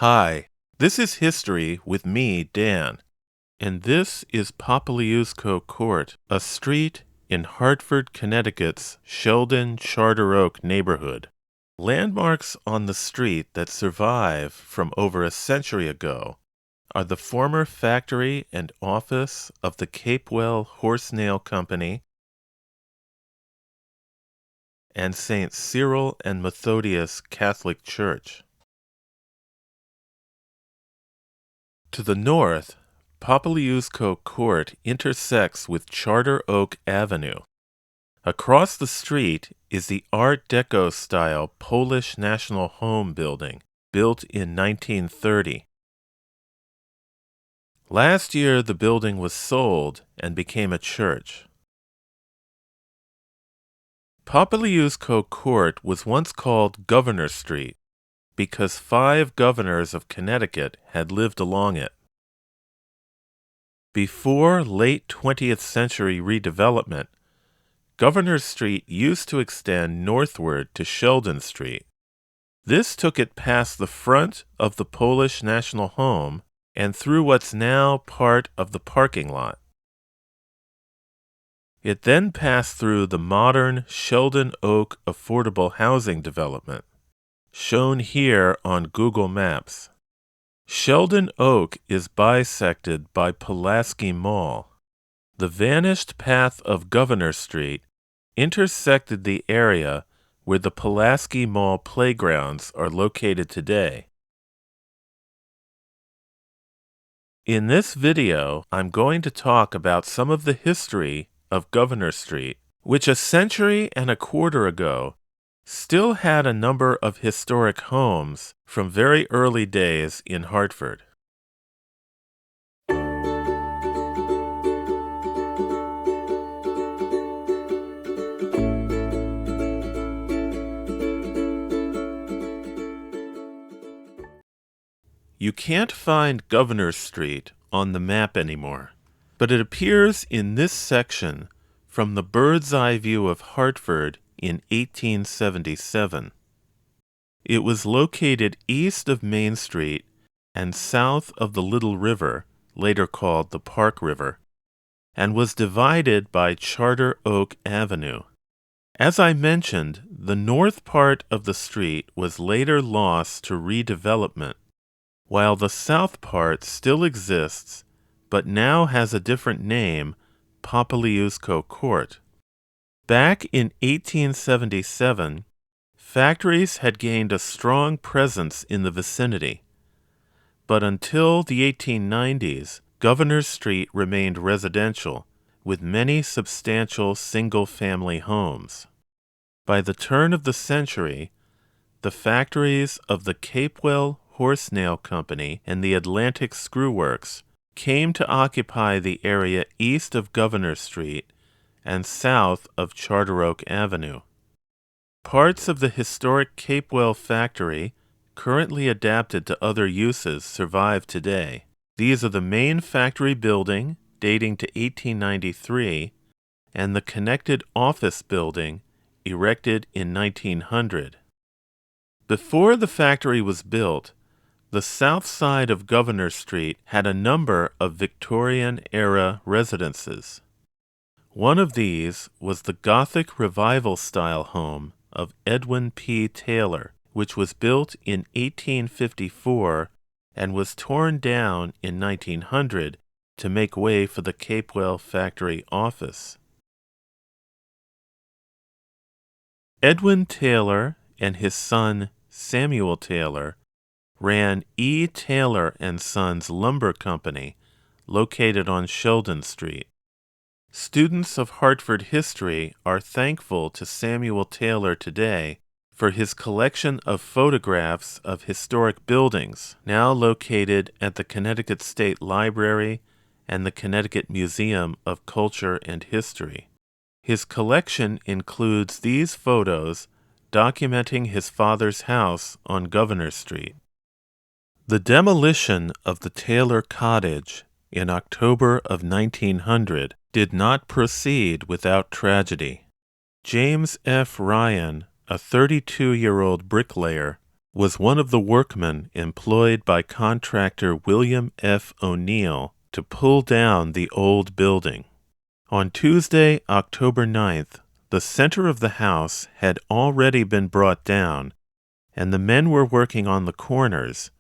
Hi, this is History with me, Dan, and this is Popieluszko Court, a street in Hartford, Connecticut's Sheldon Charter Oak neighborhood. Landmarks on the street that survive from over a century ago are the former factory and office of the Capewell Horse Nail Company and St. Cyril and Methodius Catholic Church. To the north, Popieluszko Court intersects with Charter Oak Avenue. Across the street is the Art Deco-style Polish National Home building, built in 1930. Last year, the building was sold and became a church. Popieluszko Court was once called Governor Street because 5 governors of Connecticut had lived along it. Before late 20th century redevelopment, Governor Street used to extend northward to Sheldon Street. This took it past the front of the Polish National Home and through what's now part of the parking lot. It then passed through the modern Sheldon Oak affordable housing development, shown here on Google Maps. Sheldon Oak is bisected by Pulaski Mall. The vanished path of Governor Street intersected the area where the Pulaski Mall playgrounds are located today. In this video, I'm going to talk about some of the history of Governor Street, which a century and a quarter ago still had a number of historic homes from very early days in Hartford. You can't find Governor Street on the map anymore, but it appears in this section from the bird's eye view of Hartford in 1877. It was located east of Main Street and south of the Little River, later called the Park River, and was divided by Charter Oak Avenue. As I mentioned, the north part of the street was later lost to redevelopment, while the south part still exists, but now has a different name, Popieluszko Court. Back in 1877, factories had gained a strong presence in the vicinity, but until the 1890s, Governor Street remained residential, with many substantial single-family homes. By the turn of the century, the factories of the Capewell Horse Nail Company and the Atlantic Screw Works came to occupy the area east of Governor Street and south of Charter Oak Avenue. Parts of the historic Capewell factory, currently adapted to other uses, survive today. These are the main factory building, dating to 1893, and the connected office building, erected in 1900. Before the factory was built, the south side of Governor Street had a number of Victorian-era residences. One of these was the Gothic Revival-style home of Edwin P. Taylor, which was built in 1854 and was torn down in 1900 to make way for the Capewell factory office. Edwin Taylor and his son Samuel Taylor ran E. Taylor & Sons Lumber Company, located on Sheldon Street. Students of Hartford history are thankful to Samuel Taylor today for his collection of photographs of historic buildings, now located at the Connecticut State Library and the Connecticut Museum of Culture and History. His collection includes these photos documenting his father's house on Governor Street. The demolition of the Taylor cottage in October of 1900 did not proceed without tragedy. James F. Ryan, a 32-year-old bricklayer, was one of the workmen employed by contractor William F. O'Neill to pull down the old building. On Tuesday, October 9th, the center of the house had already been brought down, and the men were working on the corners,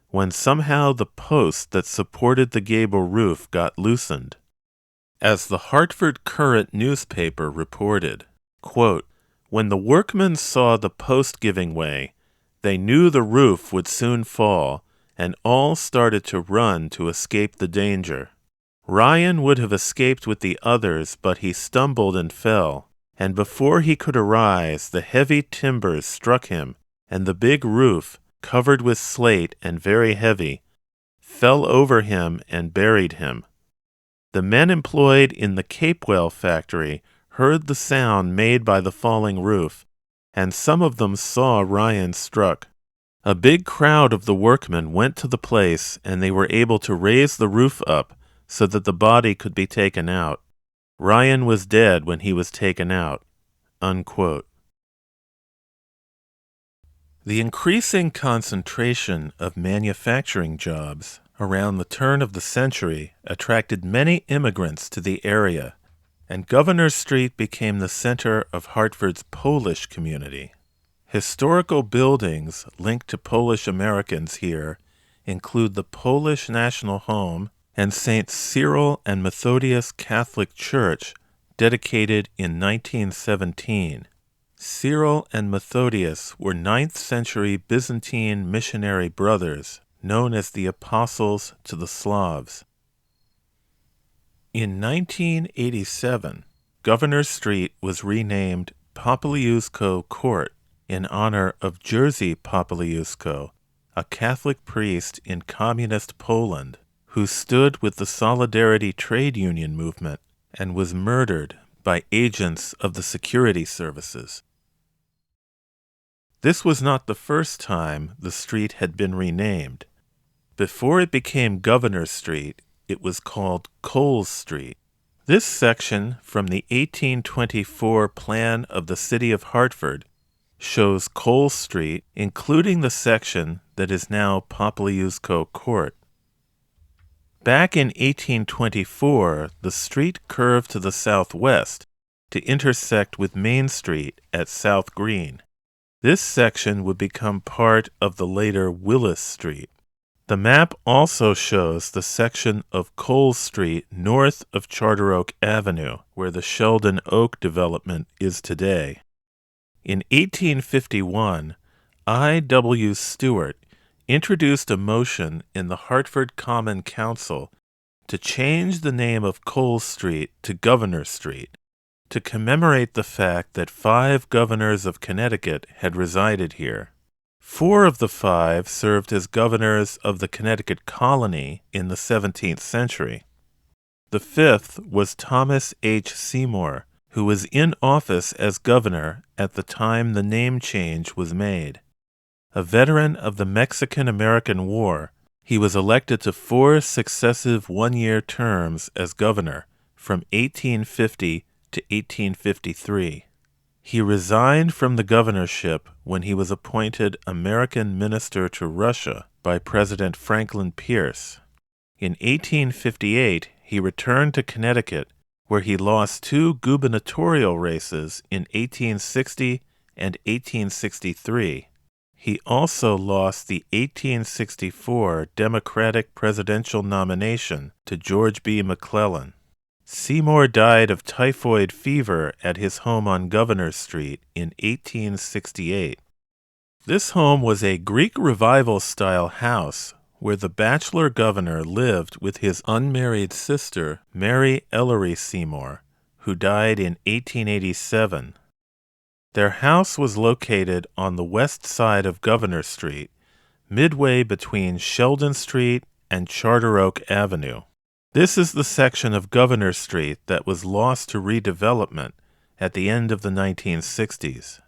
when somehow the post that supported the gable roof got loosened. As the Hartford Courant newspaper reported, quote, "When the workmen saw the post giving way, they knew the roof would soon fall, and all started to run to escape the danger. Ryan would have escaped with the others, but he stumbled and fell, and before he could arise, the heavy timbers struck him, and the big roof, covered with slate and very heavy, fell over him and buried him. The men employed in the Capewell factory heard the sound made by the falling roof, and some of them saw Ryan struck. A big crowd of the workmen went to the place, and they were able to raise the roof up so that the body could be taken out. Ryan was dead when he was taken out." Unquote. The increasing concentration of manufacturing jobs around the turn of the century attracted many immigrants to the area, and Governor Street became the center of Hartford's Polish community. Historical buildings linked to Polish Americans here include the Polish National Home and St. Cyril and Methodius Catholic Church, dedicated in 1917. Cyril and Methodius were 9th century Byzantine missionary brothers, known as the Apostles to the Slavs. In 1987, Governor Street was renamed Popieluszko Court in honor of Jerzy Popieluszko, a Catholic priest in communist Poland who stood with the Solidarity trade union movement and was murdered by agents of the security services. This was not the first time the street had been renamed. Before it became Governor Street, it was called Coles Street. This section from the 1824 plan of the city of Hartford shows Coles Street, including the section that is now Popieluszko Court. Back in 1824, the street curved to the southwest to intersect with Main Street at South Green. This section would become part of the later Willis Street. The map also shows the section of Coles Street north of Charter Oak Avenue, where the Sheldon Oak development is today. In 1851, I.W. Stewart introduced a motion in the Hartford Common Council to change the name of Coles Street to Governor Street, to commemorate the fact that 5 governors of Connecticut had resided here. 4 of the 5 served as governors of the Connecticut colony in the 17th century. The 5th was Thomas H. Seymour, who was in office as governor at the time the name change was made. A veteran of the Mexican-American War, he was elected to 4 successive one-year terms as governor from 1850 to 1853. He resigned from the governorship when he was appointed American minister to Russia by President Franklin Pierce. In 1858, he returned to Connecticut, where he lost 2 gubernatorial races in 1860 and 1863. He also lost the 1864 Democratic presidential nomination to George B. McClellan. Seymour died of typhoid fever at his home on Governor Street in 1868. This home was a Greek Revival-style house where the bachelor governor lived with his unmarried sister, Mary Ellery Seymour, who died in 1887. Their house was located on the west side of Governor Street, midway between Sheldon Street and Charter Oak Avenue. This is the section of Governor Street that was lost to redevelopment at the end of the 1960s.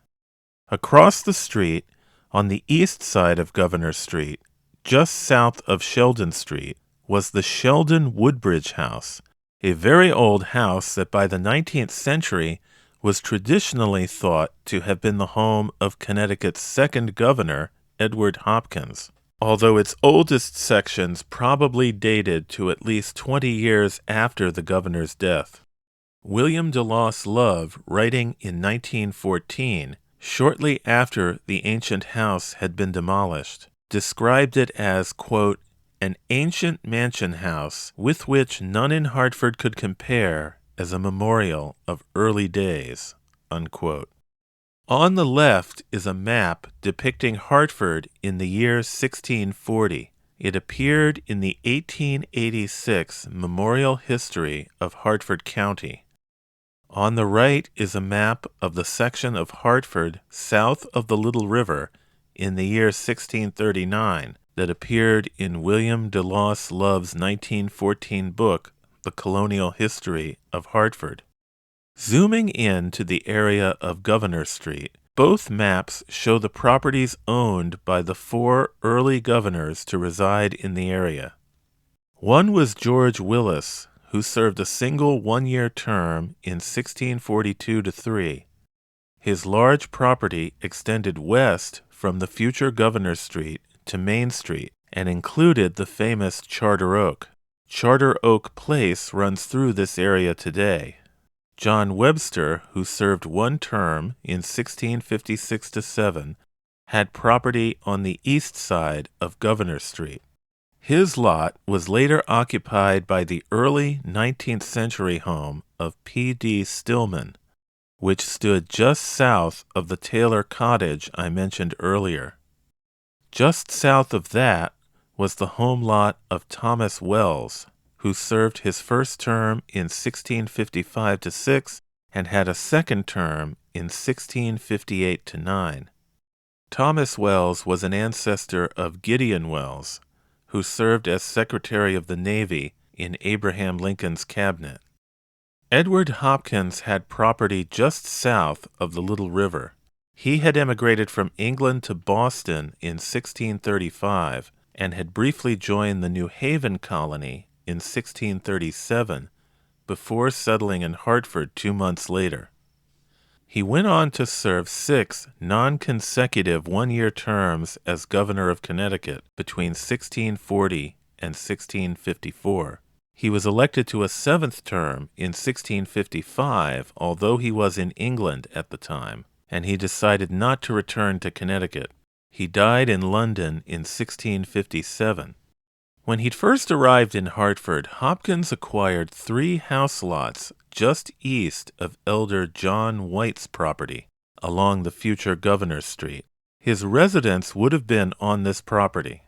Across the street, on the east side of Governor Street, just south of Sheldon Street, was the Sheldon Woodbridge House, a very old house that by the 19th century was traditionally thought to have been the home of Connecticut's second governor, Edward Hopkins, although its oldest sections probably dated to at least 20 years after the governor's death. William Deloss Love, writing in 1914, shortly after the ancient house had been demolished, described it as, quote, an ancient mansion house with which none in Hartford could compare as a memorial of early days, unquote. On the left is a map depicting Hartford in the year 1640. It appeared in the 1886 Memorial History of Hartford County. On the right is a map of the section of Hartford south of the Little River in the year 1639 that appeared in William Deloss Love's 1914 book, The Colonial History of Hartford. Zooming in to the area of Governor Street, both maps show the properties owned by the 4 early governors to reside in the area. One was George Willis, who served a single 1-year term in 1642-3. His large property extended west from the future Governor Street to Main Street and included the famous Charter Oak. Charter Oak Place runs through this area today. John Webster, who served 1 term in 1656-7, had property on the east side of Governor Street. His lot was later occupied by the early 19th century home of P.D. Stillman, which stood just south of the Taylor cottage I mentioned earlier. Just south of that was the home lot of Thomas Wells, who served his first term in 1655-6 and had a second term in 1658-9. Thomas Wells was an ancestor of Gideon Wells, who served as Secretary of the Navy in Abraham Lincoln's cabinet. Edward Hopkins had property just south of the Little River. He had emigrated from England to Boston in 1635 and had briefly joined the New Haven colony in 1637 before settling in Hartford 2 months later. He went on to serve 6 non-consecutive 1-year terms as governor of Connecticut between 1640 and 1654. He was elected to a 7th term in 1655, although he was in England at the time, and he decided not to return to Connecticut. He died in London in 1657. When he'd first arrived in Hartford, Hopkins acquired 3 house lots just east of Elder John White's property, along the future Governor Street. His residence would have been on this property.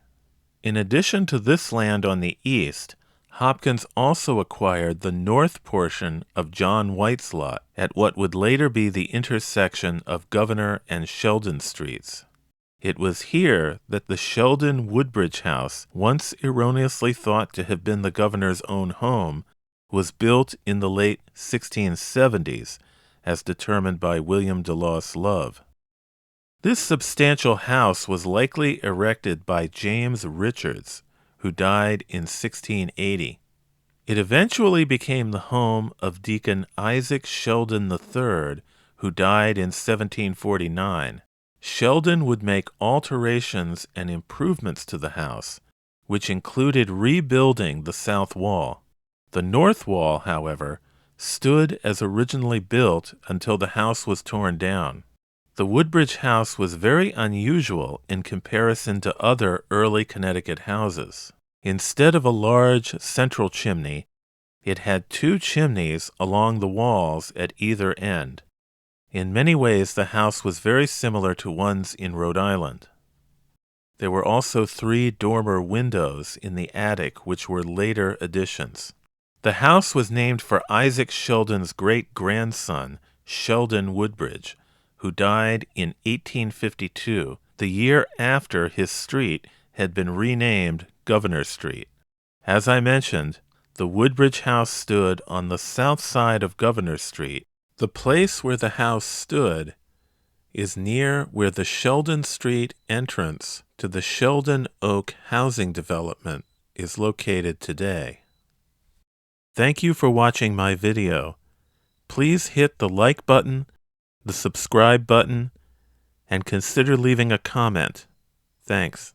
In addition to this land on the east, Hopkins also acquired the north portion of John White's lot at what would later be the intersection of Governor and Sheldon Streets. It was here that the Sheldon Woodbridge house, once erroneously thought to have been the governor's own home, was built in the late 1670s, as determined by William Deloss Love. This substantial house was likely erected by James Richards, who died in 1680. It eventually became the home of Deacon Isaac Sheldon III, who died in 1749. Sheldon would make alterations and improvements to the house, which included rebuilding the south wall. The north wall, however, stood as originally built until the house was torn down. The Woodbridge house was very unusual in comparison to other early Connecticut houses. Instead of a large central chimney, it had 2 chimneys along the walls at either end. In many ways, the house was very similar to ones in Rhode Island. There were also 3 dormer windows in the attic, which were later additions. The house was named for Isaac Sheldon's great-grandson, Sheldon Woodbridge, who died in 1852, the year after his street had been renamed Governor Street. As I mentioned, the Woodbridge house stood on the south side of Governor Street. The place where the house stood is near where the Sheldon Street entrance to the Sheldon Oak housing development is located today. Thank you for watching my video. Please hit the like button, the subscribe button, and consider leaving a comment. Thanks.